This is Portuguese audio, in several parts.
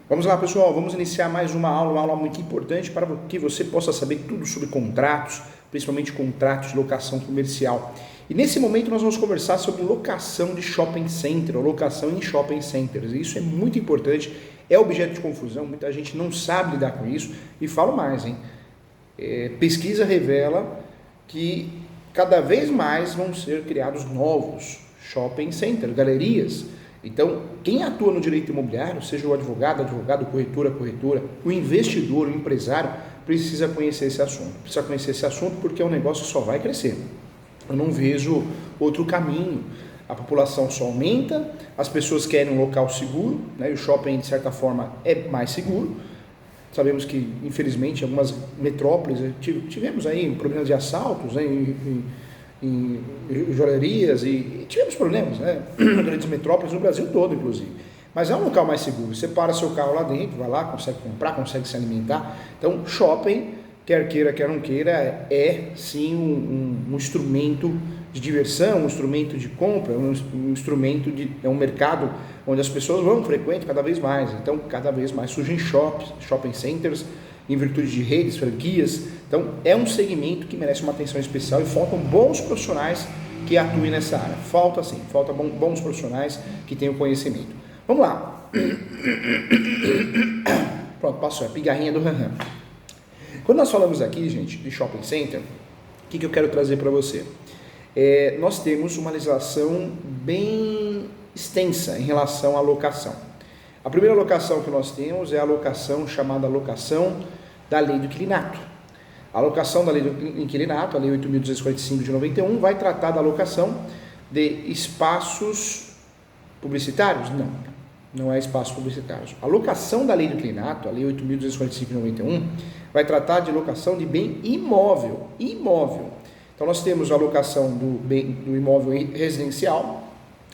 Vamos lá, pessoal, vamos iniciar mais uma aula muito importante para que você possa saber tudo sobre contratos, principalmente contratos de locação comercial. E nesse momento nós vamos conversar sobre locação de shopping center, ou locação em shopping centers. E isso é muito importante, é objeto de confusão, muita gente não sabe lidar com isso. E falo mais, hein? Pesquisa revela que cada vez mais vão ser criados novos shopping centers, galerias. Então, quem atua no direito imobiliário, seja o advogado, corretora, o investidor, o empresário, precisa conhecer esse assunto. Precisa conhecer esse assunto porque o negócio só vai crescer. Eu não vejo outro caminho. A população só aumenta, as pessoas querem um local seguro, né? E o shopping, de certa forma, é mais seguro. Sabemos que, infelizmente, em algumas metrópoles tivemos aí problemas de assaltos, né? em joalherias e tivemos problemas, né? Em grandes metrópoles no Brasil todo, inclusive. Mas é um local mais seguro. Você para seu carro lá dentro, vai lá, consegue comprar, consegue se alimentar. Então, shopping, quer queira, quer não queira, é sim um instrumento de diversão, um instrumento de compra, um instrumento é um mercado onde as pessoas vão frequentam cada vez mais. Então, cada vez mais surgem shopping centers, em virtude de redes, franquias. Então, é um segmento que merece uma atenção especial e faltam bons profissionais que atuem nessa área. Falta bons profissionais que tenham conhecimento. Vamos lá. Pronto, passou, a pigarrinha do Ranram. Quando nós falamos aqui, gente, de shopping center, o que eu quero trazer para você? Nós temos uma legislação bem extensa em relação à locação. A primeira locação que nós temos é a locação chamada locação da lei do inquilinato. A locação da lei do inquilinato, a lei 8.245 de 91, vai tratar da locação de espaços publicitários? Não é espaços publicitários. A locação da lei do inquilinato, a lei 8.245 de 91, vai tratar de locação de bem imóvel. Então nós temos a locação do imóvel residencial,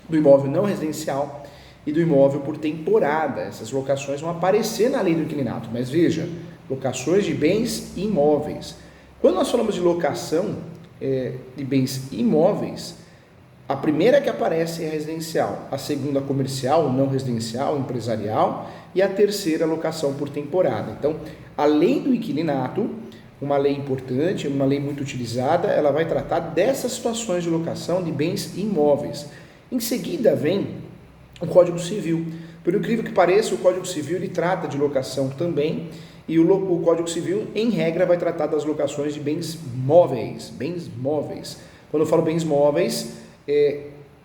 do imóvel não residencial e do imóvel por temporada. Essas locações vão aparecer na lei do inquilinato, mas veja, locações de bens imóveis. Quando nós falamos de locação de bens imóveis, a primeira que aparece é residencial, a segunda comercial, não residencial, empresarial, e a terceira locação por temporada. Então, a lei do inquilinato, uma lei importante, uma lei muito utilizada, ela vai tratar dessas situações de locação de bens imóveis. Em seguida vem o Código Civil. Por incrível que pareça, o Código Civil ele trata de locação também, e o Código Civil, em regra, vai tratar das locações de bens móveis. Quando eu falo bens móveis,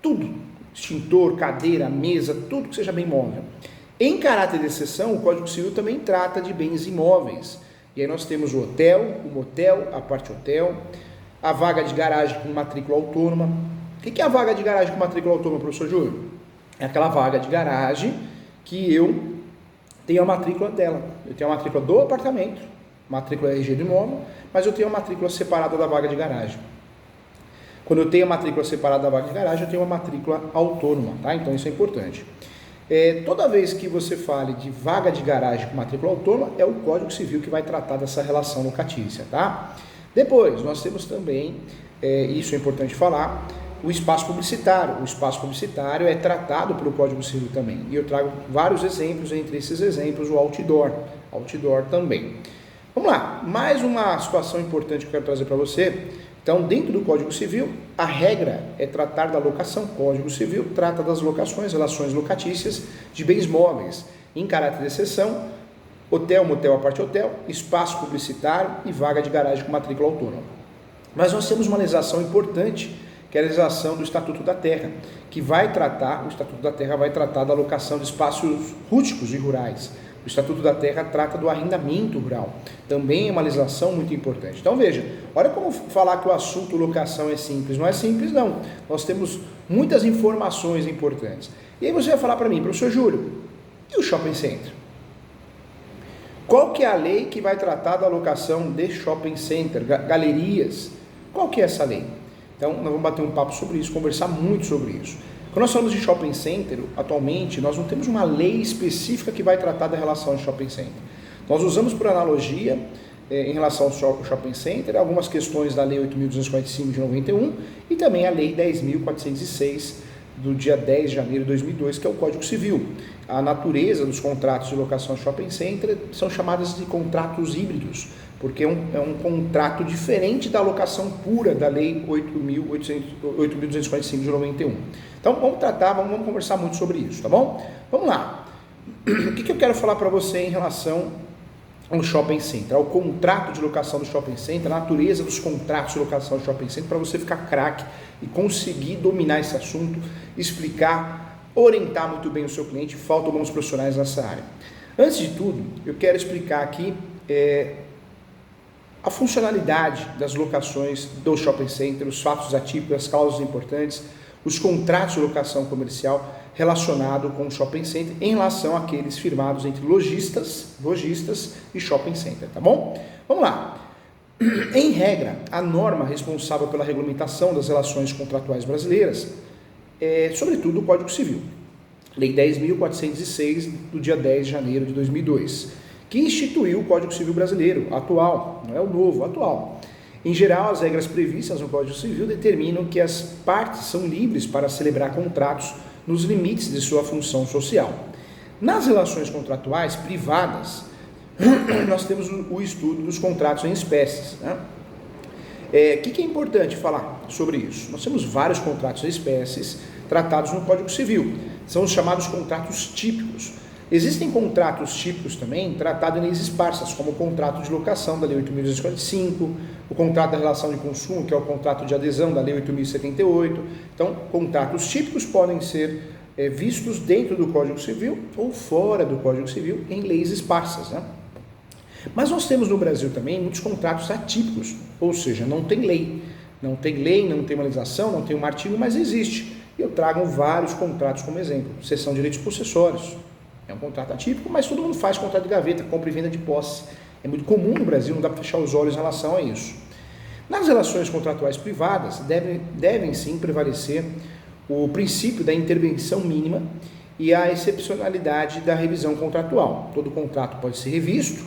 tudo, extintor, cadeira, mesa, tudo que seja bem móvel. Em caráter de exceção, o Código Civil também trata de bens imóveis. E aí nós temos o hotel, o motel, a parte hotel, a vaga de garagem com matrícula autônoma. O que é a vaga de garagem com matrícula autônoma, professor Júlio? É aquela vaga de garagem que eu tenho a matrícula dela. Eu tenho a matrícula do apartamento, matrícula RG do imóvel, mas eu tenho a matrícula separada da vaga de garagem. Quando eu tenho a matrícula separada da vaga de garagem, eu tenho uma matrícula autônoma, tá? Então isso é importante. Toda vez que você fale de vaga de garagem com matrícula autônoma, é o Código Civil que vai tratar dessa relação locatícia, tá? Depois, nós temos também, isso é importante falar, o espaço publicitário. O espaço publicitário é tratado pelo Código Civil também. E eu trago vários exemplos, entre esses exemplos o outdoor também. Vamos lá, mais uma situação importante que eu quero trazer para você. Então, dentro do Código Civil, a regra é tratar da locação. O Código Civil trata das locações, relações locatícias de bens móveis. Em caráter de exceção, hotel, motel, a parte hotel, espaço publicitário e vaga de garagem com matrícula autônoma. Mas nós temos uma legislação importante, que é a legislação do Estatuto da Terra, que vai tratar, o Estatuto da Terra vai tratar da locação de espaços rústicos e rurais. O Estatuto da Terra trata do arrendamento rural, também é uma legislação muito importante. Então veja, olha como falar que o assunto locação é simples, não é simples não, nós temos muitas informações importantes. E aí você vai falar para mim, professor Júlio, e o shopping center? Qual que é a lei que vai tratar da locação de shopping center, galerias? Qual que é essa lei? Então, nós vamos bater um papo sobre isso, conversar muito sobre isso. Quando nós falamos de shopping center, atualmente, nós não temos uma lei específica que vai tratar da relação de shopping center. Nós usamos por analogia, em relação ao shopping center, algumas questões da lei 8.245 de 91 e também a lei 10.406 do dia 10 de janeiro de 2002, que é o Código Civil. A natureza dos contratos de locação de shopping center são chamadas de contratos híbridos, porque é um contrato diferente da locação pura da Lei 8.245 de 91. Então vamos conversar muito sobre isso, tá bom? Vamos lá. O que eu quero falar para você em relação ao shopping center, ao contrato de locação do shopping center, a natureza dos contratos de locação do shopping center, para você ficar craque e conseguir dominar esse assunto, explicar, orientar muito bem o seu cliente. Faltam bons profissionais nessa área. Antes de tudo, eu quero explicar aqui a funcionalidade das locações do shopping center, os fatos atípicos, as causas importantes, os contratos de locação comercial relacionado com o shopping center em relação àqueles firmados entre lojistas e shopping center, tá bom? Vamos lá. Em regra, a norma responsável pela regulamentação das relações contratuais brasileiras é, sobretudo, o Código Civil, Lei 10.406, do dia 10 de janeiro de 2002, que instituiu o Código Civil brasileiro, atual, não é o novo, atual. Em geral, as regras previstas no Código Civil determinam que as partes são livres para celebrar contratos nos limites de sua função social. Nas relações contratuais privadas, nós temos o estudo dos contratos em espécies. Né? Que é importante falar sobre isso? Nós temos vários contratos em espécies tratados no Código Civil. São os chamados contratos típicos. Existem contratos típicos também tratados em leis esparsas, como o contrato de locação da Lei 8.245, o contrato da relação de consumo, que é o contrato de adesão da Lei 8.078. Então, contratos típicos podem ser vistos dentro do Código Civil ou fora do Código Civil em leis esparsas. Né? Mas nós temos no Brasil também muitos contratos atípicos, ou seja, não tem lei, não tem uma legislação, não tem um artigo, mas existe. E eu trago vários contratos como exemplo. Cessão de direitos possessórios. É um contrato atípico, mas todo mundo faz contrato de gaveta, compra e venda de posse. É muito comum no Brasil, não dá para fechar os olhos em relação a isso. Nas relações contratuais privadas, devem sim prevalecer o princípio da intervenção mínima e a excepcionalidade da revisão contratual. Todo contrato pode ser revisto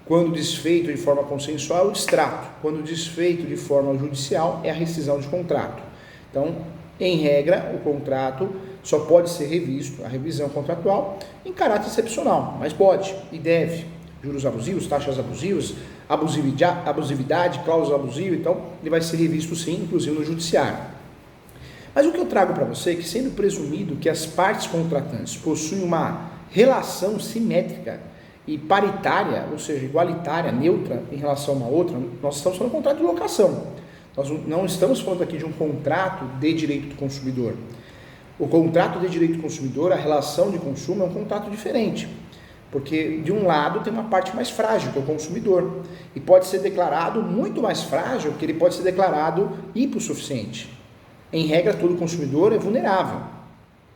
quando desfeito de forma consensual, o distrato. Quando desfeito de forma judicial, é a rescisão de contrato. Então, em regra, o contrato só pode ser revisto, a revisão contratual, em caráter excepcional, mas pode e deve. Juros abusivos, taxas abusivas, abusividade, cláusula abusiva, então ele vai ser revisto sim, inclusive no judiciário. Mas o que eu trago para você é que, sendo presumido que as partes contratantes possuem uma relação simétrica e paritária, ou seja, igualitária, neutra em relação a uma outra, nós estamos falando de contrato de locação. Nós não estamos falando aqui de um contrato de direito do consumidor. O contrato de direito do consumidor, a relação de consumo é um contrato diferente, porque de um lado tem uma parte mais frágil, que é o consumidor, e pode ser declarado muito mais frágil, que ele pode ser declarado hipossuficiente. Em regra, todo consumidor é vulnerável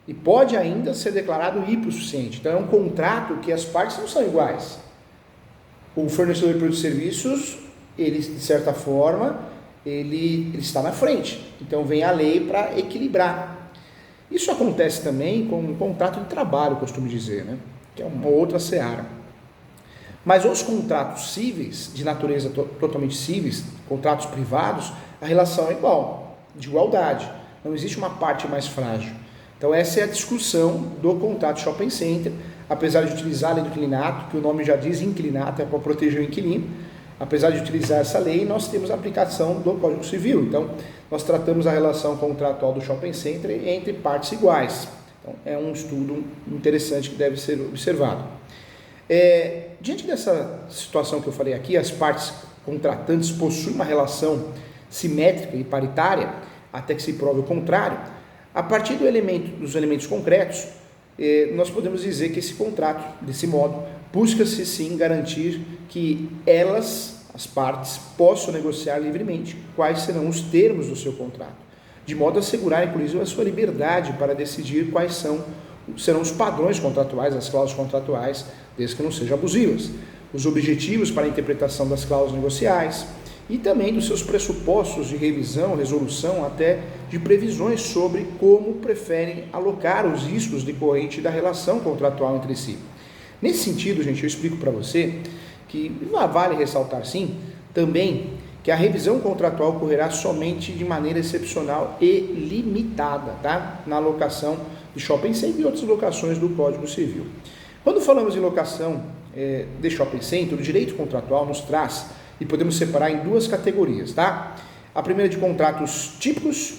e pode ainda ser declarado hipossuficiente. Então é um contrato que as partes não são iguais. O fornecedor de produtos e serviços, ele de certa forma, ele está na frente. Então vem a lei para equilibrar. Isso acontece também com um contrato de trabalho, costumo dizer, né? Que é uma outra seara. Mas os contratos cíveis, de natureza totalmente cíveis, contratos privados, a relação é igual, de igualdade. Não existe uma parte mais frágil. Então essa é a discussão do contrato shopping center, apesar de utilizar a lei do inquilinato, que o nome já diz inquilinato, é para proteger o inquilino. Apesar de utilizar essa lei, nós temos a aplicação do Código Civil. Então, nós tratamos a relação contratual do shopping center entre partes iguais. Então, é um estudo interessante que deve ser observado. Diante dessa situação que eu falei aqui, as partes contratantes possuem uma relação simétrica e paritária, até que se prove o contrário. A partir dos elementos concretos, nós podemos dizer que esse contrato, desse modo, busca-se sim garantir que as partes, possam negociar livremente quais serão os termos do seu contrato, de modo a assegurar, inclusive, a sua liberdade para decidir quais serão os padrões contratuais, as cláusulas contratuais, desde que não sejam abusivas, os objetivos para a interpretação das cláusulas negociais e também dos seus pressupostos de revisão, resolução, até de previsões sobre como preferem alocar os riscos decorrentes da relação contratual entre si. Nesse sentido, gente, eu explico para você que vale ressaltar sim, também, que a revisão contratual ocorrerá somente de maneira excepcional e limitada, tá? Na locação de shopping center e outras locações do Código Civil. Quando falamos em locação de shopping center, o direito contratual nos traz, e podemos separar em duas categorias, tá? A primeira de contratos típicos,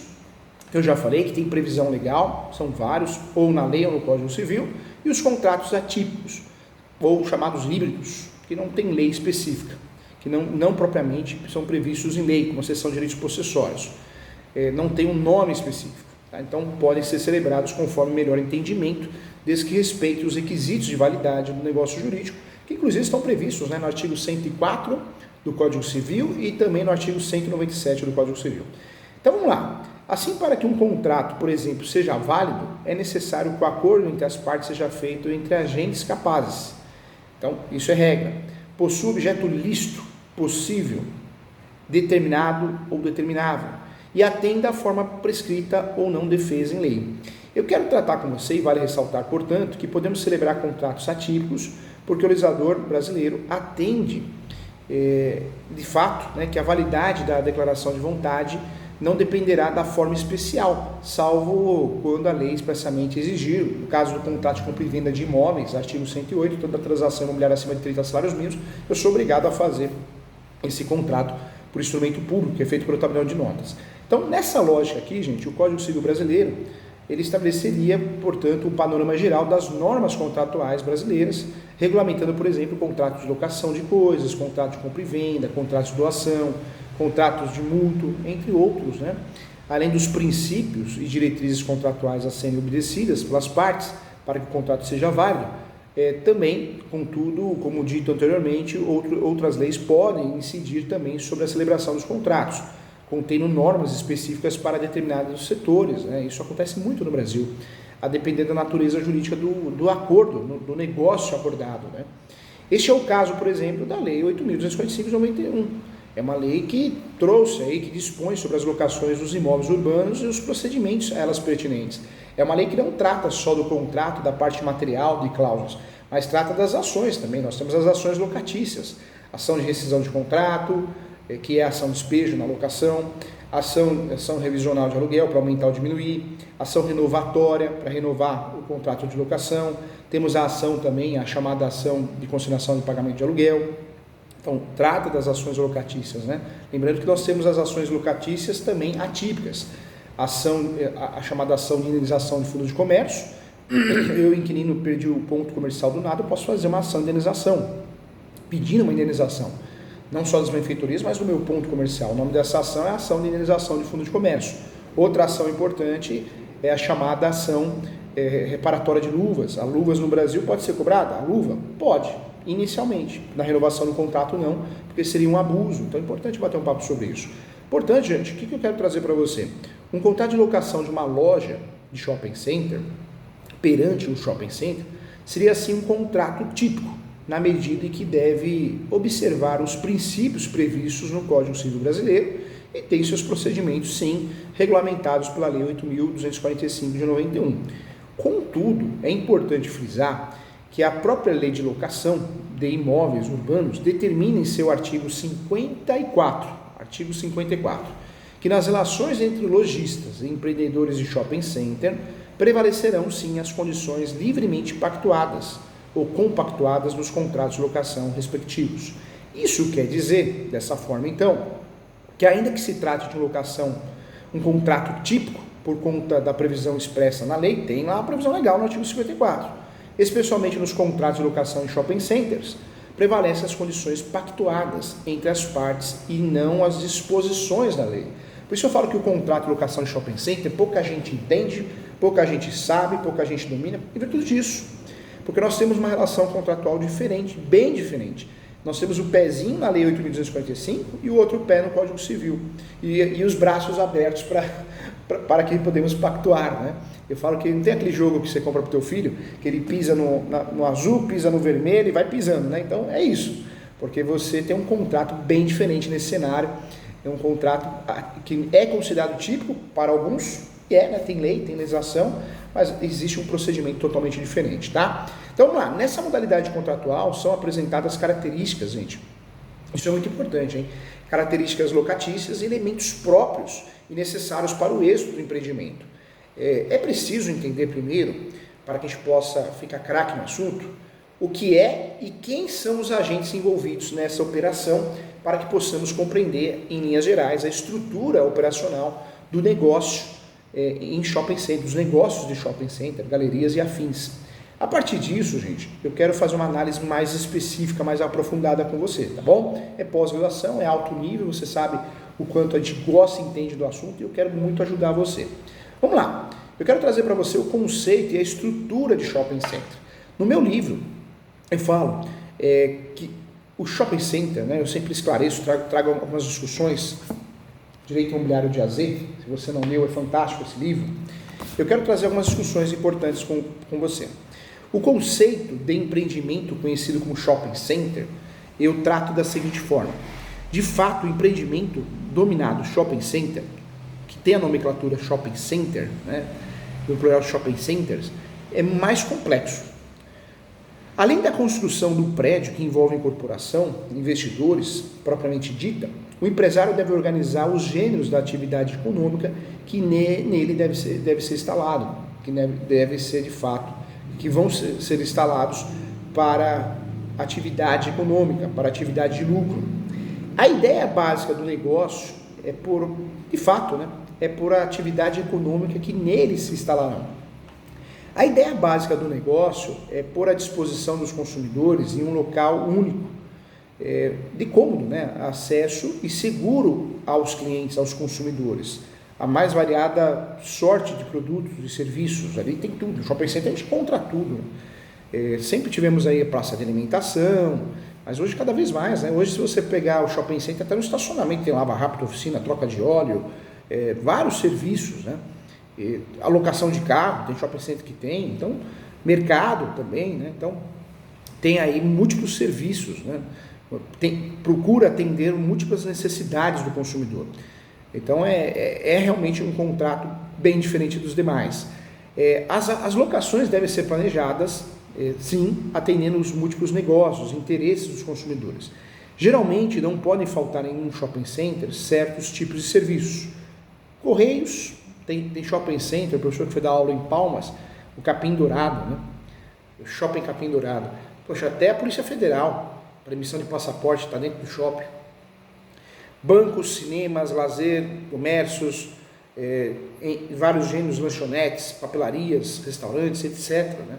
que eu já falei, que tem previsão legal, são vários, ou na lei ou no Código Civil, e os contratos atípicos, ou chamados híbridos, que não tem lei específica, que não propriamente são previstos em lei, como a seção de direitos possessórios. Não tem um nome específico, tá? Então podem ser celebrados conforme melhor entendimento, desde que respeite os requisitos de validade do negócio jurídico, que inclusive estão previstos, né, no artigo 104 do Código Civil e também no artigo 197 do Código Civil. Então vamos lá. Assim, para que um contrato, por exemplo, seja válido, é necessário que o acordo entre as partes seja feito entre agentes capazes. Então, isso é regra. Possui objeto lícito, possível, determinado ou determinável, e atenda à forma prescrita ou não defesa em lei. Eu quero tratar com você, e vale ressaltar, portanto, que podemos celebrar contratos atípicos, porque o legislador brasileiro atende, de fato, né, que a validade da declaração de vontade não dependerá da forma especial, salvo quando a lei expressamente exigir. No caso do contrato de compra e venda de imóveis, artigo 108, toda transação imobiliária acima de 30 salários mínimos, eu sou obrigado a fazer esse contrato por instrumento público, que é feito pelo tabelião de notas. Então, nessa lógica aqui, gente, o Código Civil brasileiro, ele estabeleceria, portanto, um panorama geral das normas contratuais brasileiras, regulamentando, por exemplo, contratos de locação de coisas, contratos de compra e venda, contratos de doação, contratos de mútuo, entre outros, né? Além dos princípios e diretrizes contratuais a serem obedecidas pelas partes para que o contrato seja válido, também, contudo, como dito anteriormente, outras leis podem incidir também sobre a celebração dos contratos, contendo normas específicas para determinados setores, né? Isso acontece muito no Brasil, a depender da natureza jurídica do acordo, do negócio acordado, né? Este é o caso, por exemplo, da Lei 8.245 de 91. É uma lei que trouxe aí, que dispõe sobre as locações dos imóveis urbanos e os procedimentos a elas pertinentes. É uma lei que não trata só do contrato, da parte material de cláusulas, mas trata das ações também. Nós temos as ações locatícias, ação de rescisão de contrato, que é a ação de despejo na locação, ação revisional de aluguel para aumentar ou diminuir, ação renovatória para renovar o contrato de locação, temos a ação também, a chamada ação de consignação de pagamento de aluguel. Então, trata das ações locatícias, né? Lembrando que nós temos as ações locatícias também atípicas, a chamada ação de indenização de fundo de comércio. Eu, inquilino, perdi o ponto comercial do nada, eu posso fazer uma ação de indenização, pedindo uma indenização, não só das benfeitorias, mas do meu ponto comercial. O nome dessa ação é a ação de indenização de fundo de comércio. Outra ação importante é a chamada ação reparatória de luvas. A luvas no Brasil pode ser cobrada? A luva? Pode. Inicialmente, na renovação do contrato não, porque seria um abuso, então é importante bater um papo sobre isso. Portanto, gente, o que eu quero trazer para você? Um contrato de locação de uma loja de shopping center, perante um shopping center, seria assim um contrato típico, na medida em que deve observar os princípios previstos no Código Civil brasileiro e tem seus procedimentos, sim, regulamentados pela Lei 8.245 de 91. Contudo, é importante frisar que a própria lei de locação de imóveis urbanos determina em seu artigo 54, que nas relações entre lojistas e empreendedores de shopping center prevalecerão sim as condições livremente pactuadas ou compactuadas nos contratos de locação respectivos. Isso quer dizer, dessa forma então, que ainda que se trate de locação, um contrato típico, por conta da previsão expressa na lei, tem lá a previsão legal no artigo 54, especialmente nos contratos de locação em shopping centers, prevalecem as condições pactuadas entre as partes e não as disposições da lei. Por isso eu falo que o contrato de locação em shopping center, pouca gente entende, pouca gente sabe, pouca gente domina, em virtude disso. Porque nós temos uma relação contratual diferente, bem diferente. Nós temos o pezinho na Lei 8.245 e o outro pé no Código Civil. E os braços abertos para que podemos pactuar, né? Eu falo que não tem aquele jogo que você compra para o teu filho, que ele pisa no azul, pisa no vermelho e vai pisando, né? Então é isso, porque você tem um contrato bem diferente nesse cenário, é um contrato que é considerado típico para alguns, né? Tem lei, tem legislação, mas existe um procedimento totalmente diferente, tá? Então vamos lá, nessa modalidade contratual são apresentadas características, gente, isso é muito importante, hein? características locatícias e elementos próprios e necessários para o êxito do empreendimento. É preciso entender primeiro, para que a gente possa ficar craque no assunto, o que é e quem são os agentes envolvidos nessa operação, para que possamos compreender, em linhas gerais, a estrutura operacional do negócio em shopping center, dos negócios de shopping center, galerias e afins. A partir disso, gente, eu quero fazer uma análise mais específica, mais aprofundada com você, tá bom? É pós-graduação, é alto nível, você sabe o quanto a gente gosta e entende do assunto e eu quero muito ajudar você. Vamos lá, eu quero trazer para você o conceito e a estrutura de shopping center. No meu livro, eu falo que o shopping center, né, eu sempre esclareço, trago algumas discussões, Direito Imobiliário de AZ, se você não leu, é fantástico esse livro. Eu quero trazer algumas discussões importantes com você. O conceito de empreendimento conhecido como shopping center, eu trato da seguinte forma. De fato, o empreendimento dominado shopping center, que tem a nomenclatura shopping center, né, no plural shopping centers, é mais complexo. Além da construção do prédio, que envolve incorporação, investidores, propriamente dita, o empresário deve organizar os gêneros da atividade econômica que nele deve ser instalado, que deve ser de fato, que vão ser instalados para atividade econômica, para atividade de lucro. A ideia básica do negócio é por a atividade econômica que nele se instalarão. A ideia básica do negócio é pôr à disposição dos consumidores em um local único, de cômodo, né? Acesso e seguro aos clientes, aos consumidores. A mais variada sorte de produtos e serviços, ali tem tudo. No shopping center a gente encontra tudo. Sempre tivemos aí a praça de alimentação, mas hoje cada vez mais, né? Hoje, se você pegar o shopping center, até no estacionamento tem lava rápido, oficina, troca de óleo, vários serviços, né? Alocação de carro, tem shopping center que tem, então mercado também, né? Então tem aí múltiplos serviços, né? Procura atender múltiplas necessidades do consumidor. Então é realmente um contrato bem diferente dos demais. As locações devem ser planejadas, sim, atendendo os múltiplos negócios, interesses dos consumidores. Geralmente não podem faltar em um shopping center certos tipos de serviços. Correios, tem shopping center, o professor que foi dar aula em Palmas, o Capim Dourado, né? O shopping Capim Dourado. Poxa, até a Polícia Federal, para emissão de passaporte, está dentro do shopping. Bancos, cinemas, lazer, comércios, em vários gêneros, lanchonetes, papelarias, restaurantes, etc. Né?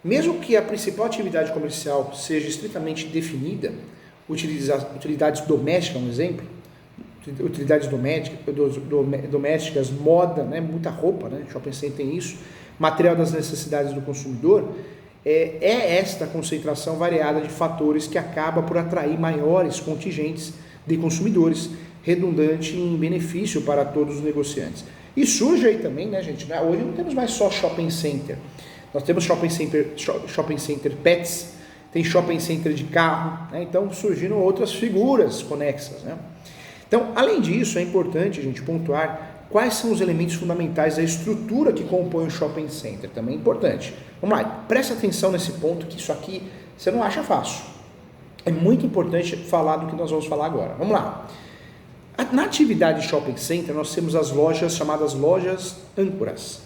Mesmo que a principal atividade comercial seja estritamente definida, utilidades domésticas, um exemplo, utilidades domésticas, moda, né? Muita roupa, né? Shopping center tem isso, material das necessidades do consumidor, esta concentração variada de fatores que acaba por atrair maiores contingentes de consumidores, redundante em benefício para todos os negociantes. E surge aí também, né, gente, né? Hoje não temos mais só shopping center, nós temos shopping center pets, tem shopping center de carro, né? Então surgiram outras figuras conexas, né? Então, além disso, é importante, gente, pontuar quais são os elementos fundamentais da estrutura que compõe o shopping center, também é importante. Vamos lá, presta atenção nesse ponto, que isso aqui você não acha fácil. É muito importante falar do que nós vamos falar agora. Vamos lá. Na atividade de shopping center, nós temos as lojas chamadas lojas âncoras.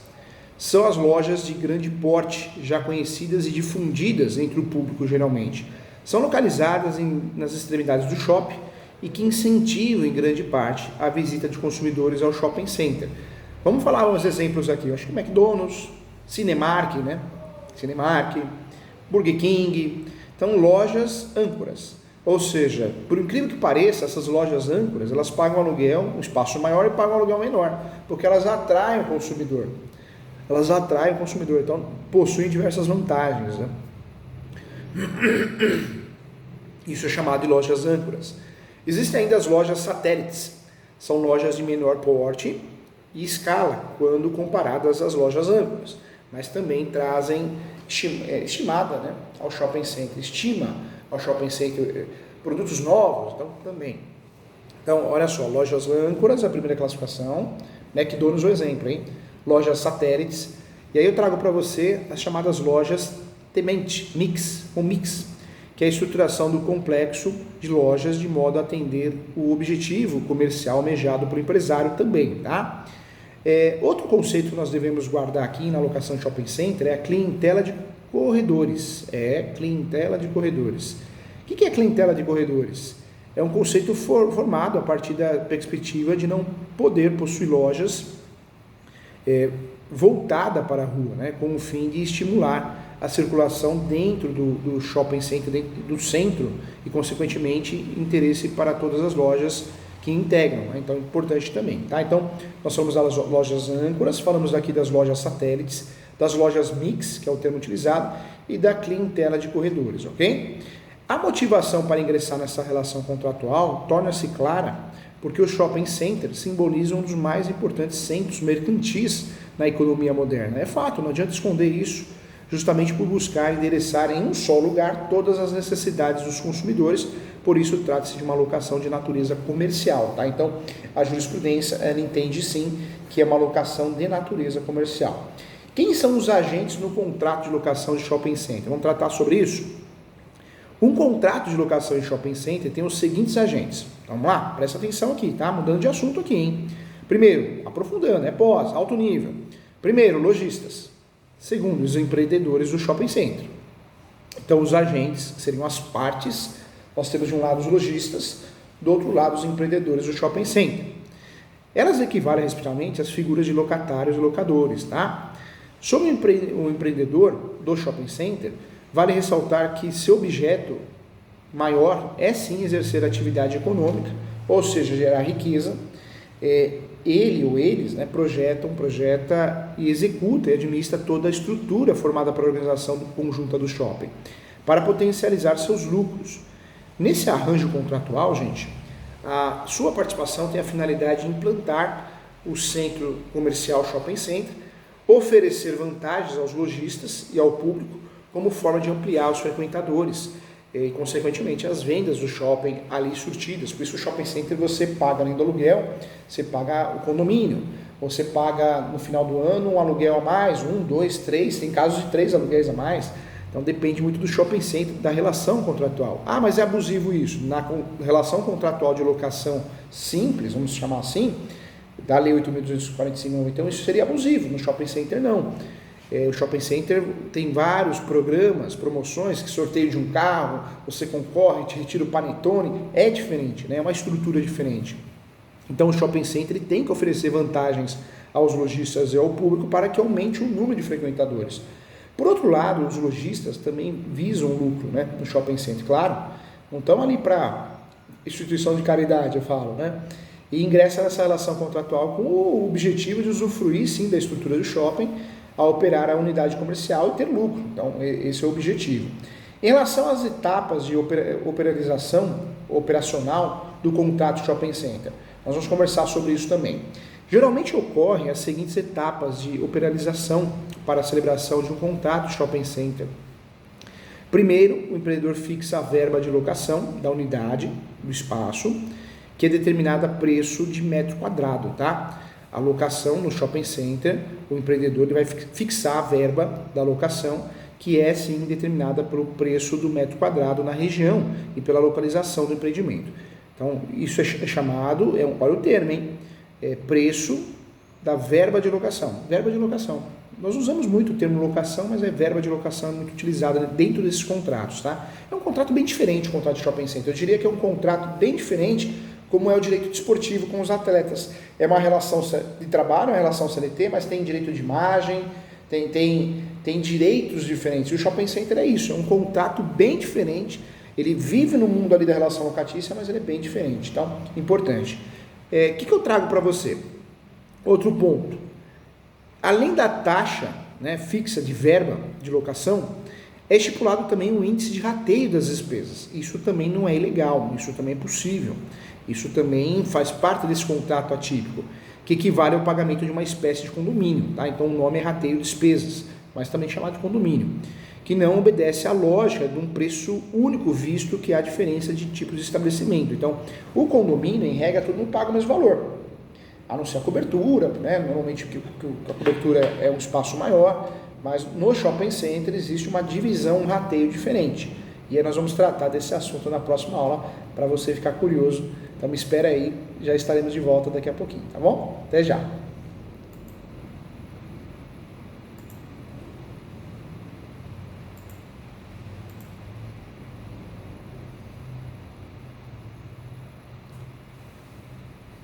São as lojas de grande porte, já conhecidas e difundidas entre o público geralmente. São localizadas nas extremidades do shopping e que incentivam em grande parte a visita de consumidores ao shopping center. Vamos falar uns exemplos aqui. Eu acho que McDonald's, Cinemark, né? Cinemark, Burger King. Então, lojas âncoras. Ou seja, por incrível que pareça, essas lojas âncoras, elas pagam aluguel, um espaço maior e pagam um aluguel menor, porque elas atraem o consumidor. Elas atraem o consumidor, então possuem diversas vantagens, né? Isso é chamado de lojas âncoras. Existem ainda as lojas satélites, são lojas de menor porte e escala, quando comparadas às lojas âncoras, mas também trazem estimada, né, ao shopping center, estima ao shopping center produtos novos, então também. Então, olha só, lojas âncoras, a primeira classificação, McDonald's o exemplo, hein? Lojas satélites, e aí eu trago para você as chamadas lojas temente, mix, que é a estruturação do complexo de lojas de modo a atender o objetivo comercial almejado pelo empresário também, tá? Outro conceito que nós devemos guardar aqui na alocação de shopping center é a clientela de corredores. Clientela de corredores. O que é clientela de corredores? É um conceito formado a partir da perspectiva de não poder possuir lojas voltada para a rua, né, com o fim de estimular a circulação dentro do shopping center, dentro do centro e, consequentemente, interesse para todas as lojas que integram, né? Então é importante também, tá? Então, nós falamos das lojas âncoras, falamos aqui das lojas satélites, das lojas mix, que é o termo utilizado, e da clientela de corredores, ok? A motivação para ingressar nessa relação contratual torna-se clara porque os shopping centers simbolizam um dos mais importantes centros mercantis na economia moderna. É fato, não adianta esconder isso, justamente por buscar endereçar em um só lugar todas as necessidades dos consumidores, por isso trata-se de uma alocação de natureza comercial, tá? Então, a jurisprudência, ela entende sim que é uma alocação de natureza comercial. Quem são os agentes no contrato de locação de shopping center? Vamos tratar sobre isso? Um contrato de locação de shopping center tem os seguintes agentes. Vamos lá? Presta atenção aqui, tá? Mudando de assunto aqui, hein? Primeiro, aprofundando, pós, alto nível. Primeiro, lojistas. Segundo, os empreendedores do shopping center. Então, os agentes seriam as partes. Nós temos de um lado os lojistas, do outro lado os empreendedores do shopping center. Elas equivalem, respectivamente, às figuras de locatários e locadores, tá? Sobre o empreendedor do shopping center, vale ressaltar que seu objeto maior é sim exercer atividade econômica, ou seja, gerar riqueza. Ele ou eles, né, projeta e executa e administra toda a estrutura formada para a organização conjunta do shopping, para potencializar seus lucros. Nesse arranjo contratual, gente, a sua participação tem a finalidade de implantar o centro comercial shopping center, oferecer vantagens aos lojistas e ao público como forma de ampliar os frequentadores e, consequentemente, as vendas do shopping ali surtidas. Por isso, o shopping center você paga, além do aluguel, você paga o condomínio, você paga no final do ano um aluguel a mais, 1, 2, 3, tem casos de 3 aluguéis a mais. Então, depende muito do shopping center, da relação contratual. Ah, mas é abusivo isso. Na relação contratual de locação simples, vamos chamar assim, da Lei 8.245, então isso seria abusivo. No shopping center, não. O shopping center tem vários programas, promoções, que sorteio de um carro, você concorre, te retira o panetone, é diferente, né? É uma estrutura diferente. Então o shopping center ele tem que oferecer vantagens aos lojistas e ao público para que aumente o número de frequentadores. Por outro lado, os lojistas também visam lucro, né, no shopping center, claro, não estão ali para instituição de caridade, eu falo, né? E ingressa nessa relação contratual com o objetivo de usufruir sim da estrutura do shopping, a operar a unidade comercial e ter lucro. Então, esse é o objetivo. Em relação às etapas de operacional do contrato shopping center, nós vamos conversar sobre isso também. Geralmente ocorrem as seguintes etapas de operação para a celebração de um contrato shopping center. Primeiro, o empreendedor fixa a verba de locação da unidade, do espaço, que é determinada a preço de metro quadrado, tá? A locação no shopping center, o empreendedor ele vai fixar a verba da locação, que é sim determinada pelo preço do metro quadrado na região e pela localização do empreendimento. Então, isso é chamado, olha o termo, hein? Preço da verba de locação. Verba de locação. Nós usamos muito o termo locação, mas verba de locação é muito utilizada dentro desses contratos, tá? É um contrato bem diferente, o contrato de shopping center. Eu diria que é um contrato bem diferente, como é o direito desportivo com os atletas. É uma relação de trabalho, uma relação CLT, mas tem direito de imagem, tem direitos diferentes. E o shopping center é isso, é um contrato bem diferente. Ele vive no mundo ali da relação locatícia, mas ele é bem diferente. Então, importante. O que eu trago para você? Outro ponto. Além da taxa, né, fixa de verba de locação, é estipulado também o índice de rateio das despesas. Isso também não é ilegal, isso também é possível. Isso também faz parte desse contrato atípico, que equivale ao pagamento de uma espécie de condomínio, tá? Então o nome é rateio de despesas, mas também chamado de condomínio, que não obedece à lógica de um preço único, visto que há diferença de tipos de estabelecimento. Então, o condomínio, em regra, todo mundo paga o mesmo valor, a não ser a cobertura, né? Normalmente a cobertura é um espaço maior, mas no shopping center existe uma divisão, um rateio diferente. E aí nós vamos tratar desse assunto na próxima aula, para você ficar curioso. Então me espera aí, já estaremos de volta daqui a pouquinho, tá bom? Até já!